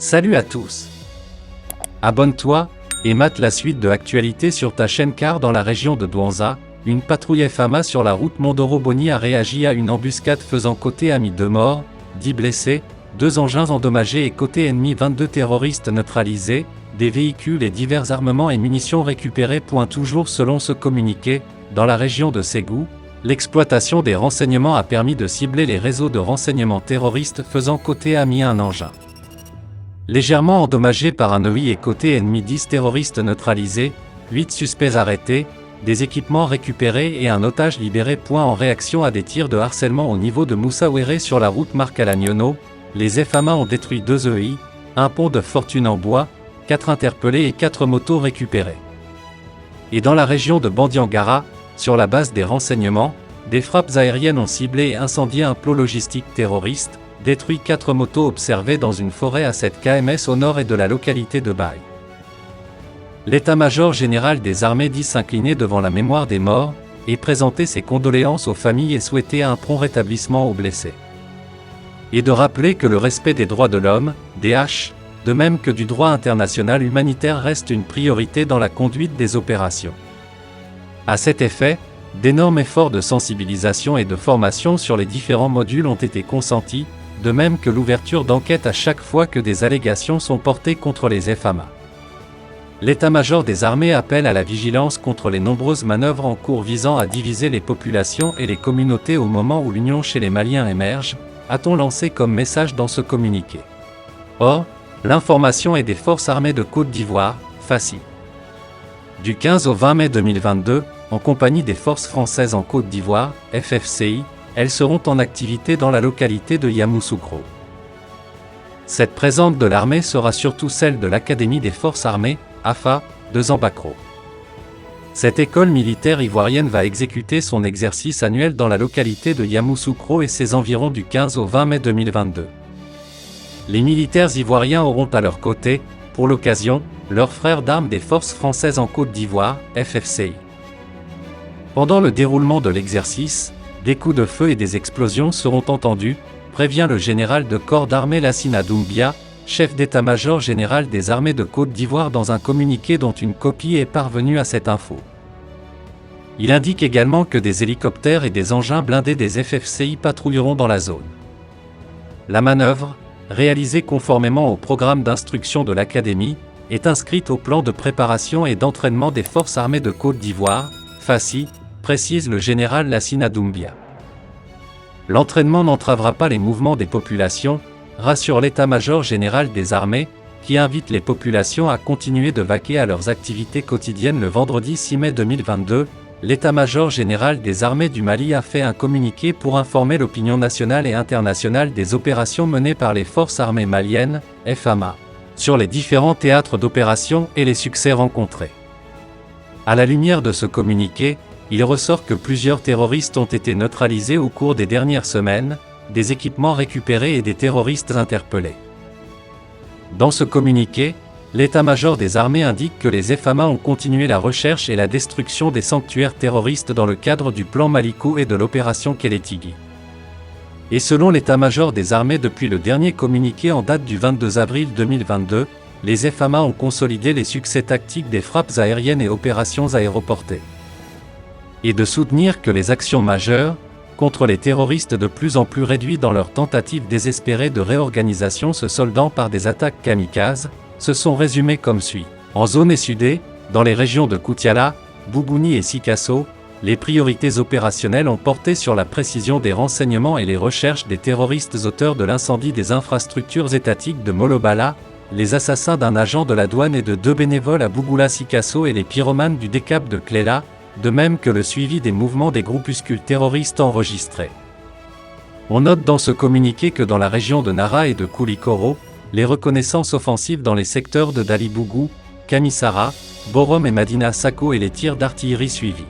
Salut à tous. Abonne-toi et mate la suite de actualité sur ta chaîne car dans la région de Douanza, une patrouille FAMA sur la route Mondoro-Boni a réagi à une embuscade faisant côté ami 2 morts, 10 blessés, 2 engins endommagés et côté ennemi 22 terroristes neutralisés, des véhicules et divers armements et munitions récupérés. Toujours selon ce communiqué, dans la région de Ségou, l'exploitation des renseignements a permis de cibler les réseaux de renseignements terroristes faisant côté ami un engin légèrement endommagé par un OI et côté ennemi 10 terroristes neutralisés, 8 suspects arrêtés, des équipements récupérés et un otage libéré. En réaction à des tirs de harcèlement au niveau de Moussaouéré sur la route Marcalagnono, les FAMA ont détruit 2 EI, un pont de fortune en bois, 4 interpellés et 4 motos récupérées. Et dans la région de Bandiangara, sur la base des renseignements, des frappes aériennes ont ciblé et incendié un plot logistique terroriste, détruit 4 motos observées dans une forêt à 7 km au nord et de la localité de Baye. L'état-major général des armées dit s'incliner devant la mémoire des morts, et présenter ses condoléances aux familles et souhaiter un prompt rétablissement aux blessés. Et de rappeler que le respect des droits de l'homme, DH, de même que du droit international humanitaire reste une priorité dans la conduite des opérations. À cet effet, d'énormes efforts de sensibilisation et de formation sur les différents modules ont été consentis, de même que l'ouverture d'enquêtes à chaque fois que des allégations sont portées contre les FAMA. L'état-major des armées appelle à la vigilance contre les nombreuses manœuvres en cours visant à diviser les populations et les communautés au moment où l'union chez les Maliens émerge, a-t-on lancé comme message dans ce communiqué. Or, l'information est des forces armées de Côte d'Ivoire, FACI. Du 15 au 20 mai 2022, en compagnie des forces françaises en Côte d'Ivoire, FFCI, elles seront en activité dans la localité de Yamoussoukro. Cette présence de l'armée sera surtout celle de l'Académie des forces armées, AFA, de Zambakro. Cette école militaire ivoirienne va exécuter son exercice annuel dans la localité de Yamoussoukro et ses environs du 15 au 20 mai 2022. Les militaires ivoiriens auront à leur côté, pour l'occasion, leurs frères d'armes des forces françaises en Côte d'Ivoire, FFCI. Pendant le déroulement de l'exercice, des coups de feu et des explosions seront entendus, prévient le général de corps d'armée Lassina Doumbia, chef d'état-major général des armées de Côte d'Ivoire dans un communiqué dont une copie est parvenue à cette info. Il indique également que des hélicoptères et des engins blindés des FFCI patrouilleront dans la zone. La manœuvre, réalisée conformément au programme d'instruction de l'Académie, est inscrite au plan de préparation et d'entraînement des forces armées de Côte d'Ivoire, FACI, précise le général Lassina Doumbia. L'entraînement n'entravera pas les mouvements des populations, rassure l'état-major général des armées, qui invite les populations à continuer de vaquer à leurs activités quotidiennes. Le vendredi 6 mai 2022, l'état-major général des armées du Mali a fait un communiqué pour informer l'opinion nationale et internationale des opérations menées par les forces armées maliennes, FAMA, sur les différents théâtres d'opération et les succès rencontrés. À la lumière de ce communiqué, il ressort que plusieurs terroristes ont été neutralisés au cours des dernières semaines, des équipements récupérés et des terroristes interpellés. Dans ce communiqué, l'état-major des armées indique que les FAMA ont continué la recherche et la destruction des sanctuaires terroristes dans le cadre du plan Maliko et de l'opération Kélétigui. Et selon l'état-major des armées, depuis le dernier communiqué en date du 22 avril 2022, les FAMA ont consolidé les succès tactiques des frappes aériennes et opérations aéroportées. Et de soutenir que les actions majeures, contre les terroristes de plus en plus réduits dans leur tentative désespérée de réorganisation se soldant par des attaques kamikazes, se sont résumées comme suit. En zone sudée, dans les régions de Koutiala, Boubouni et Sikasso, les priorités opérationnelles ont porté sur la précision des renseignements et les recherches des terroristes auteurs de l'incendie des infrastructures étatiques de Molobala, les assassins d'un agent de la douane et de 2 bénévoles à Bougoula Sikasso et les pyromanes du Décap de Cléla, de même que le suivi des mouvements des groupuscules terroristes enregistrés. On note dans ce communiqué que dans la région de Nara et de Koulikoro, les reconnaissances offensives dans les secteurs de Dalibougou, Kamisara, Borom et Madina Sako et les tirs d'artillerie suivis.